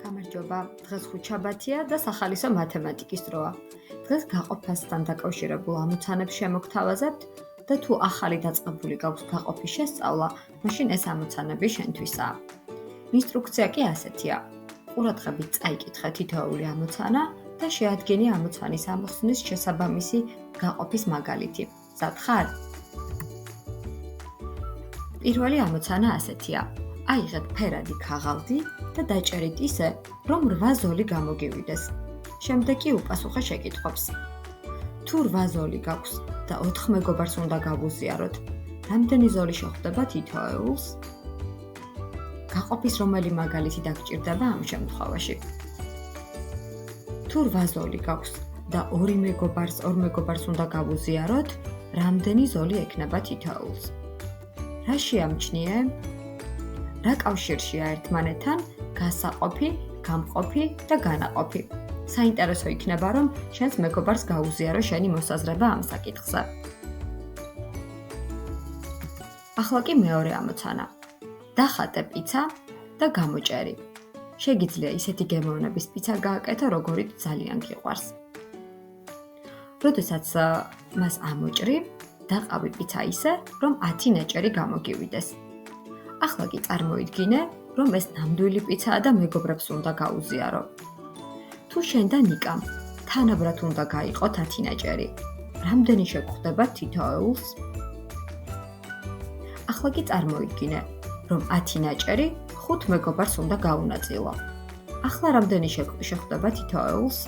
გამარჯობა, დღეს ხუთშაბათია და სახალისო მათემატიკის დროა. დღეს გაყოფასთან დაკავშირებულ ამოცანებს შემოგთავაზებთ და თუ ახალი დაწყებული გაქვს გაყოფის შესწავლა, მაშინ ეს ამოცანები შენთვისაა. ინსტრუქცია კი ასეთია. ყურადღებით წაიკითხე თითოეული ამოცანა და შეადგინე ამოცანის ამოხსნის შესაბამისი გაყოფის მაგალითი. მზად ხარ? პირველი ამოცანა ასეთია. აიღეთ ფერადი ქაღალდი და დაჭერით ისე, რომ 8 ზოლი გამოგივიდეს. შემდეგ კი უპასუხე შეკითხვებს. თუ 8 ზოლი გაქვს და 4 მეგობარს უნდა გავუზიაროთ, რამდენი ზოლი შეხვდება თითოეულს? გაყოფის რომელი მაგალითი დაგჭირდება ამ შემთხვევაში? თუ 8 ზოლი გაქვს და 2 მეგობარს უნდა გავუზიაროთ, რამდენი ზოლი ექნება თითოეულს? რა შეამჩნიე? რა კავშირშია ერთმანეთთან გასაყოფი, გამყოფი და განაყოფი? საინტერესო იქნება, რომ შენს მეგობარს გაუზიარო შენი მოსაზრება ამ საკითხზე. ახლა კი მეორე ამოცანა. დახატე პიცა და გამოჭერი. შეგიძლია ისეთი გემოვნების პიცა გააკეთო, როგორიც ძალიან გიყვარს. როდესაც მას ამოჭრი, დაყავი პიცა ისე, რომ 10 ნაჭერი გამოგივიდეს. ახლა კი წარმოიდგინე, რომ ეს ნამდვილი პიცაა და მეგობრებს უნდა გაუზიარო. თუ შენ და ნიკამ თანაბრად უნდა გაიყოთ 10 ნაჭერი, რამდენი შეგხვდება თითოეულს? ახლა კი წარმოიდგინე, რომ 10 ნაჭერი 5 მეგობარს უნდა გაუნაწილო. ახლა რამდენი შეხვდება თითოეულს?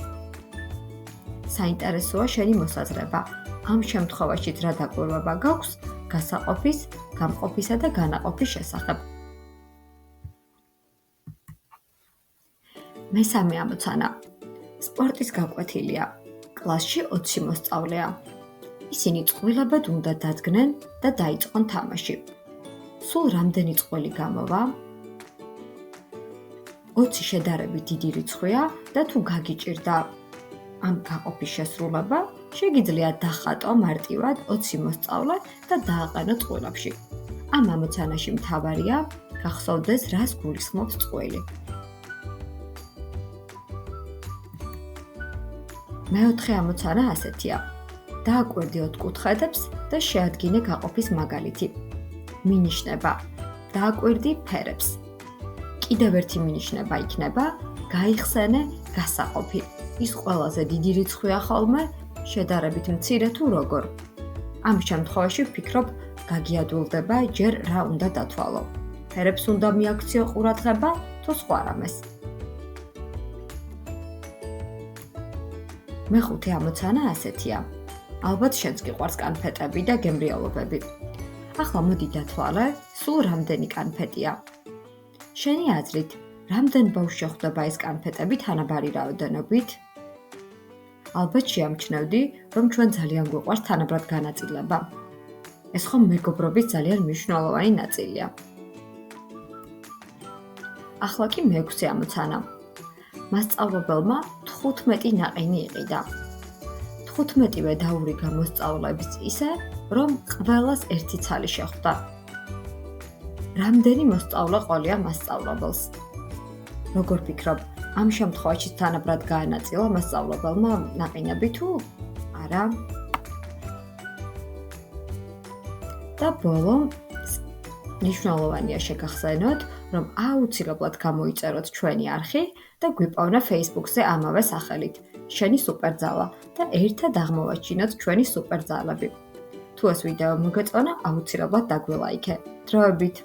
საინტერესოა შენი მოსაზრება. ამ შემთხვევაშიც რა დაკვირვება გაქვს გასაყოფის, გამყოფისა და განაყოფის შესახებ. მესამე ამოცანა. სპორტის გაკვეთილია. კლასში 20 მოსწავლეა. ისინი წყვილებად უნდა დადგნენ და დაიწყონ თამაში. სულ რამდენი წყვილი გამოვა? 20 შედარებით დიდი რიცხვია და თუ გაგიჭირდა ამ გაყოფის შესრულება, შეგიძლია დახატო მარტივად 20 მოსწავლე და დააყენო წყვილებში. ამ ამოცანაში მთავარია გახსოვდეს, რას გულისხმობს წყვილი. მეოთხე ამოცანა ასეთია. დააკვირდი 4 კუთხედებს და შეადგინე გაყოფის მაგალითი. მინიშნება. დააკვირდი ფერებს. კიდევ ერთი მინიშნება იქნება გაიხსენე გასაყოფი. ის ყველაზე დიდი რიცხვია ხოლმე, შედარებით მცირე თუ როგორ. ამ შემთხვევაში ვფიქრობ, გაგიადვილდება ჯერ რა უნდა დათვალო. ფერებს უნდა მიაქციო ყურადღება თუ სხვა რამეს. მეხუთე ამოცანა ასეთია. ალბათ შენც გიყვარს კანფეტები და გემრიელობები. ახლა მოდი დათვალე, სულ რამდენი კანფეტია. შენი აზრით, რამდენ ბავშვს შეხვდება ეს კანფეტები თანაბარი რაოდენობით? ალბათ შეამჩნევდი, რომ ჩვენ ძალიან გვიყვარს თანაბრად განაწილება. ეს ხომ მეგობრობის ძალიან მნიშვნელოვანი ნაწილია. ახლა კი მეექვსე ამოცანა. მასწავლებელმა 15 ნაყინი იყიდა. 15-ვე დაურიგა მოსწავლეებს ისე, რომ ყველას ერთი ცალი შეხვდა. რამდენი მოსწავლე ყოლია მასწავლებელს? როგორ ფიქრობ, ამ შემთხვევაში თანაბრად გაანაწილა მასწავლებელმა ნაყინები თუ არა? და ბოლო მნიშვნელოვანია შეგახსენოთ, რომ აუცილებლად გამოიწეროთ ჩვენი არხი და გვიპოვნა Facebook-ზე ამავე სახელით, შენი სუპერძალა და ერთად აღმოვაჩინოთ ჩვენი სუპერძალები. თუ ეს ვიდეო მოგეწონა, აუცილებლად დაგვილაიქე. დროებით!